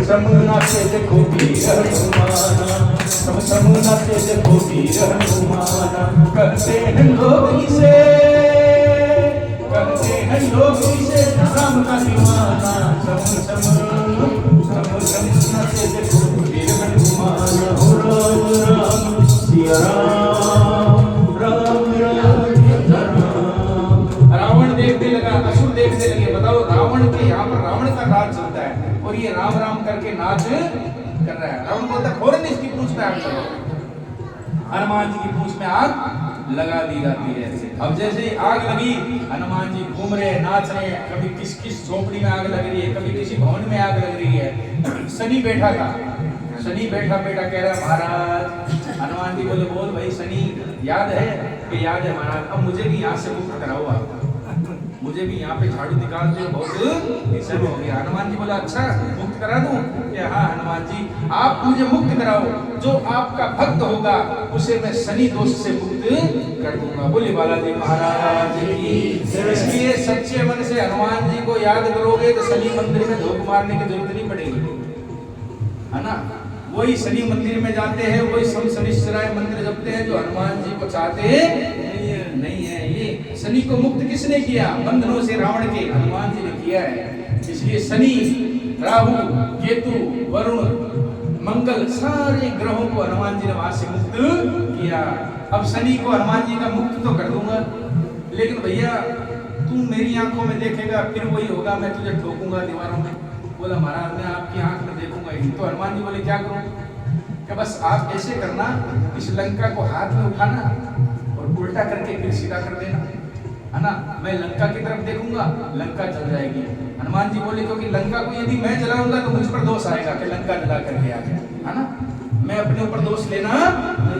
सम नाचे देखो वीर हनुमाना, सम नाचे देखो वीर हनुमाना। करते हैं लोग इसे राम का दीवाना। सम नाचे देखो वीर हनुमाना। हो राम राम सिया राम, राम राम राम। रावण देखने लगा, असुर देखने लगे। बताओ रावण के यहाँ पर रावण का राज चलता है और ये राम राम करके नाच कर रहा है। रावण बोलता फौरन इसकी पूंछ में आग लगाओ। हनुमान जी की पूंछ में आग लगा दी जाती है। अब जैसे आग लगी, हनुमान जी घूम रहे नाच रहे हैं। कभी किस झोपड़ी में आग लग रही है, कभी किसी भवन में आग लग रही है। शनि बैठा था, शनि बैठा कह रहा महाराज। हनुमान जी बोले बोल भाई शनि याद है कि याद है महाराज, अब मुझे भी यहाँ से मुक्त कराओ आप, मुझे भी यहाँ पे झाड़ू निकालते हो, बहुत समय हो गया। हनुमान जी बोला अच्छा मुक्त करा दूं? हाँ हनुमान जी आप मुझे मुक्त कराओ, जो आपका भक्त होगा उसे मैं शनि दोष से मुक्त कर दूंगा। बोले बालाजी महाराज की। इसलिए सच्चे मन से हनुमान जी को याद करोगे तो शनि मंदिर में धूप मारने की जरूरत नहीं पड़ेगी, है ना। वही शनि मंदिर में जाते हैं, वही शनिश्चराय मंत्र जपते हैं जो हनुमान जी को चाहते नहीं है। ये शनि को मुक्त किसने किया? बंधनों से रावण के हनुमान जी ने किया है। इसलिए शनि, राहु, केतु, वरुण, मंगल सारे ग्रहों को हनुमान जी ने वहां से मुक्त किया। अब शनि को हनुमान जी का मुक्त तो कर दूंगा, लेकिन भैया तू मेरी आंखों में देखेगा फिर वही होगा, मैं तुझे ठोकूंगा दीवारों में। बोला महाराज मैं आपकी आंख में देखूंगा ही। तो हनुमान जी बोले क्या करूं? कि बस आप ऐसे करना, इस लंका को हाथ में उठाना और उल्टा करके फिर सीधा कर देना, है ना। मैं लंका की तरफ देखूंगा, लंका जल जाएगी। हनुमान जी बोले क्योंकि लंका को यदि मैं जलाऊंगा तो मुझ पर दोष आएगा कि लंका जला करके आ गया, है ना। मैं अपने ऊपर दोष लेना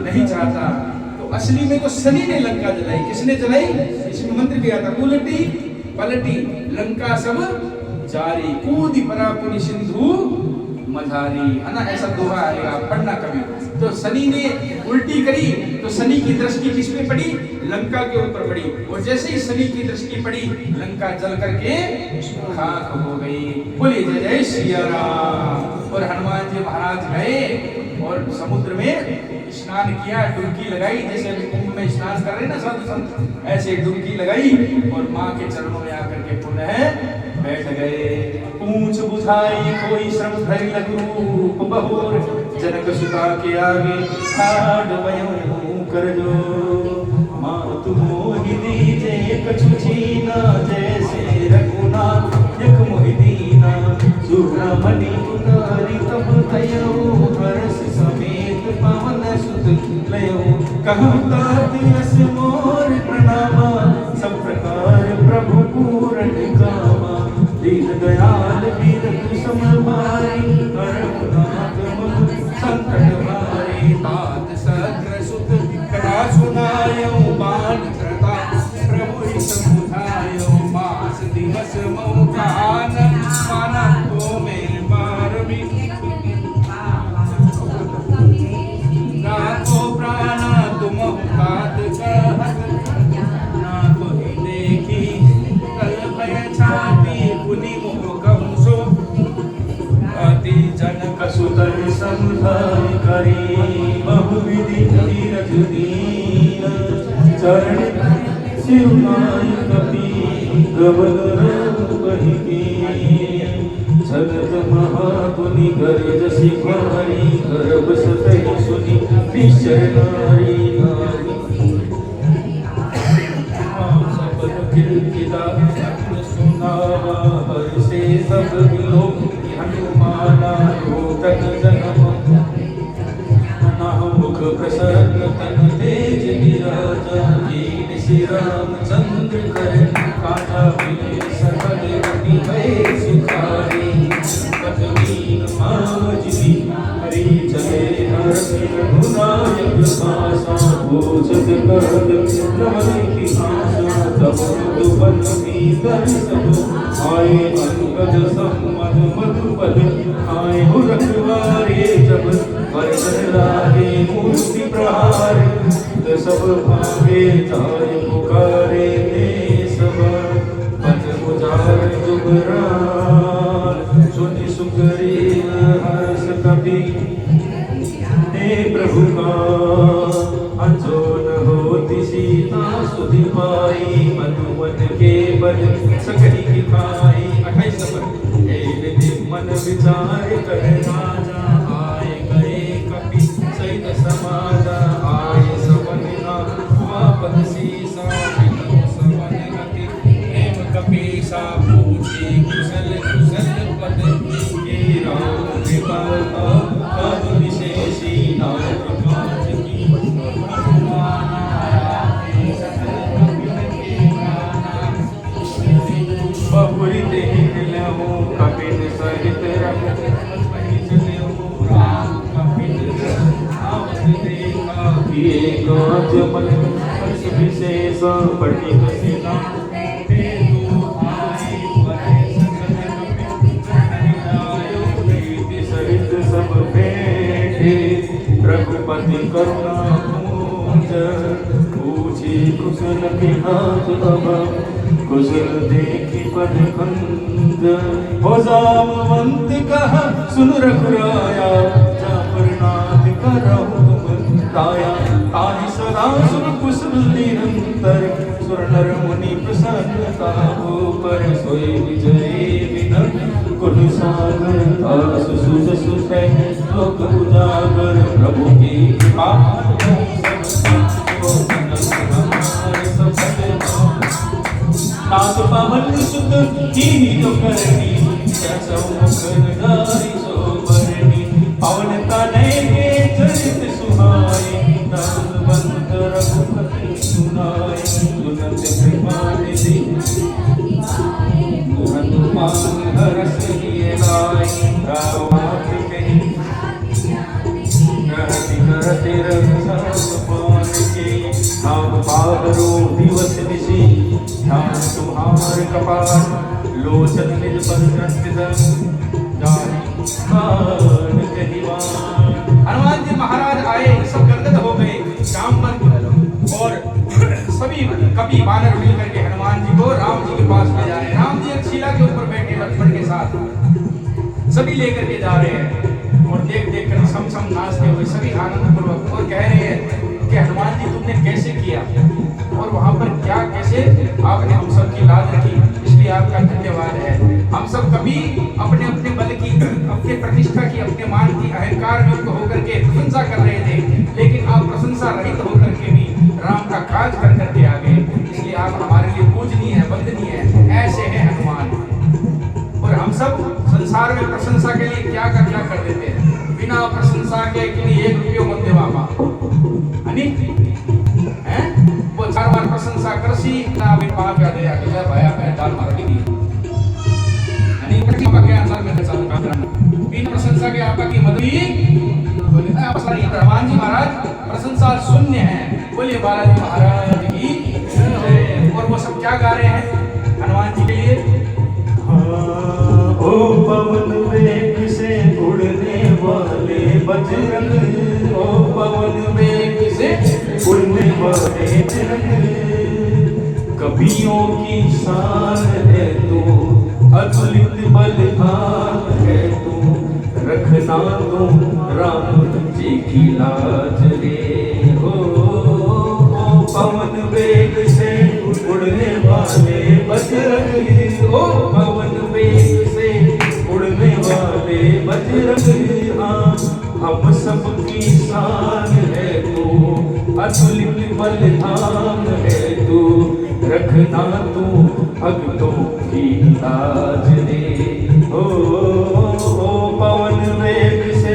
नहीं चाहता। तो असली में तो शनि ने लंका जलाई। किसने जलाई? इसमें मंत्र किया था, उलटी पलटी लंका सब जारी, कूदी परापुनि सिंधु मझारी, है ना। ऐसा दोहा आएगा, पढ़ना कभी। तो शनि ने उल्टी करी तो शनि की दृष्टि किस पे पड़ी? लंका के ऊपर पड़ी। और जैसे ही शनि की दृष्टि पड़ी लंका जल करके खाक हो गई। बोलिए जय जय श्री राम। और हनुमान जी महाराज गए और समुद्र में स्नान किया, डुबकी लगाई। जैसे अभी कुंभ में स्नान कर रहे ना साधु संत, ऐसे डुबकी लगाई और माँ के चरणों में आकर के पुनः बैठ गए। पूंछ बुझाई कोई श्रम धरि लघु रूप बहुर, जनक सुता के आगे ठाड़ वयों कर जो। मातु मोहि दीजे कछु छीना, जैसे रघुनाथ यक मोहि दीना। सुब्रमणि उतारी तब तयो, हर्ष समेत पवन सुत लयो। कहु तात यस मोर प्रणामा, सब प्रकार प्रभु पूरन कामा। दीन दयाल वीरतु समभाई, रघुनाथ मम संकट हारी। तात सग्र सुत कथा सुनायो, बाण त्रता प्रभु हित मुधायो। मास दिवस मऊ आनंद माना, तो मेरे मार भी नाको प्राणा तुम तात कहत। ना तो ही देखी कल भय छाती, पुनि मोह कहूं सो अति जनक सुतन समझाई करी। बहुविधि तीरथ दीन, चरण सिरुनाई कपि गवन कहि कीन। जगत महापुनि गर्ज सिखारी, गर्भ सतहि सुनि निश्चर नारी। सुनावा हर्षे सब लोग, हनुमाना रोटन जन्म। मुख प्रसन्न तन तेज विराजा, कीन श्री रामचंद्र कर काजा। मिले सकल गति भय सुखारी, कतवीन माजरी हरि चले हरषि रघुनायक पासा। भोजन कहत नमन की आशा, तब मधुबन भीतर सब आए। अंगद सम्मत मधुपद आए, रखवारे जब वरदन लागे मूर्ति प्रहार। सब भागे जाय पुकारे ते सब, पद उजार जुबरार। सुनि सुग्रीव सभी हे प्रभु का जो न होती सीता सुधि पाई मधुवन के बल सकली की खाई 28 नंबर हे विधि मन विचार कर राजा आए गए कपि सहित समाजा आए सवन वापस सीसा सवन गति प्रेम कपीसा पूछे कुशल कुशल पद के राम कृपा पद विशेषी नाम काज की बहुरी देख लहू कपिन सहित रख राम कपिन आवत देखा किए काज मन हर्ष विशेष पटित सिला सब बैठे रघुपति करुणा पूज पूछे कुशल के हाथ अब कुशल देखी पद खंड हो जामवंत कहा सुन रघुराया जापरनाथ करहु तुम ताया ताहि सदा सुर कुशल निरंतर सुर नर मुनि प्रसन्नता हो पर सोई विजय विनर कुल सागर तास सुज सुसै लोक उजागर प्रभु की कृपा नाथ पवन सुत कीनी जो करनी जसो मुखदारी सो बरनी पवन तनय के चरित सुहाए नामवंत रघुपति सुनाए सुनत कृपा निधि हनुमान हरस लिए लाए रावत कहीं करते रक्षा पान के हम बादरो दिवस निशी ध्यान तुम्हार कपाल लोचन निज पर हनुमान जी महाराज आए सब गदगद हो गए जामवंत और सभी कपि वानर मिलकर के हनुमान जी को राम जी के पास ले जा रहे हैं। राम जी एक शिला के ऊपर बैठे लक्ष्मण के साथ सभी लेकर के जा रहे हैं और देख देख कर सम सम नाचते हुए सभी आनंद पूर्वक और कह रहे हैं कि हनुमान जी तुमने कैसे किया और वहां पर क्या कैसे आपने हम सब की लाज रखी, इसलिए आपका धन्यवाद है। हम सब कभी अपने अपने बल की अपने प्रतिष्ठा की अपने मान की अहंकार में होकर के प्रशंसा कर रहे थे, लेकिन आप प्रशंसा रहित होकर के भी राम का काज कर करके आ गए, इसलिए आप हमारे लिए पूजनीय है, वंदनीय है। ऐसे हैं हनुमान। और हम सब संसार में प्रशंसा के लिए क्या का क्या कर देते हैं, बिना प्रशंसा के किन्हीं 1 रुपये मत देवा हैं वो 4 बार प्रशंसा करसी ना भी पाप याद है अगला भाया पे डाल मार दी अनि प्रति का के अंदर में चालू काम करना बिना प्रशंसा के आपका की मदद बोले अपसारी हनुमान जी महाराज प्रशंसा शून्य है। बोलिए बालाजी महाराज की जय। और वो सब क्या गा रहे हैं हनुमान जी के लिए, ओ पवन वेग से उड़ने वाले बजरंग, ओ पवन वेग से उड़ने वाले बजरंग, कवियों की शान है तू, अतुलित बलवान है तू, रखना तो राम जी की लाज रे हो। ओ पवन वेग से उड़ने वाले बजरंग, ओ पवन वेग से उड़ने वाले बजरंग, हाँ हम सबकी शान है तू, अतुलित बलधाम है तू, रखना तू भक्तों की लाज रे हो। पवन वेग से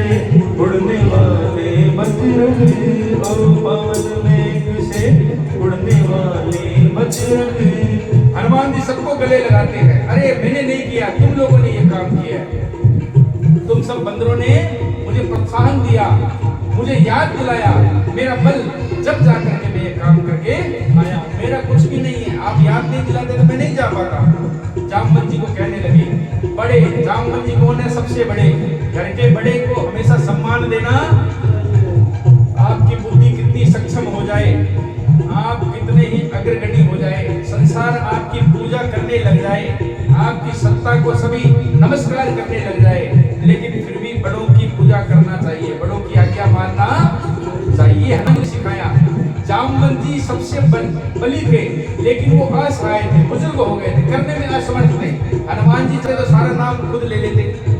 उड़ने वाले बजरंग, ओ पवन वेग से उड़ने वाले बजरंग। हनुमान जी सबको गले लगाते हैं, अरे मैंने नहीं किया, तुम लोगों ने ये काम किया है, तुम सब बंदरों ने मुझे प्रोत्साहन दिया, मुझे याद दिलाया, मेरा बल जब जाकर के मैं ये काम करके आया, मेरा कुछ भी नहीं है, आप याद नहीं दिलाते तो मैं नहीं जा पाता। जामवंत जी को कहने लगे, बड़े जामवंत जी कौन है, सबसे बड़े, घर के बड़े को हमेशा सम्मान देना, आपकी बुद्धि कितनी सक्षम हो जाए, आप कितने ही अग्रगण्य हो जाए, संसार आपकी पूजा करने लग जाए, आपकी सत्ता को सभी नमस्कार करने लग जाए, लेकिन फिर भी बड़ों की पूजा बलि थे, लेकिन वो असहाय थे, बुजुर्ग हो गए थे, करने में असमर्थ थे। हनुमान जी थे तो सारा नाम खुद ले लेते,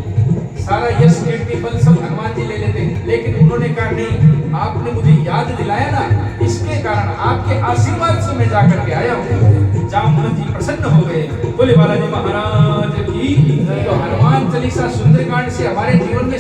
सारा यश कीर्ति बल सब हनुमान जी ले लेते, लेकिन उन्होंने कहा नहीं, आपने मुझे याद दिलाया ना, इसके कारण आपके आशीर्वाद से मैं जाकर के आया हूँ। जामवंत जी प्रसन्न हो गए। बोले बालाजी महाराज की। तो हनुमान चालीसा सुंदरकांड से हमारे जीवन में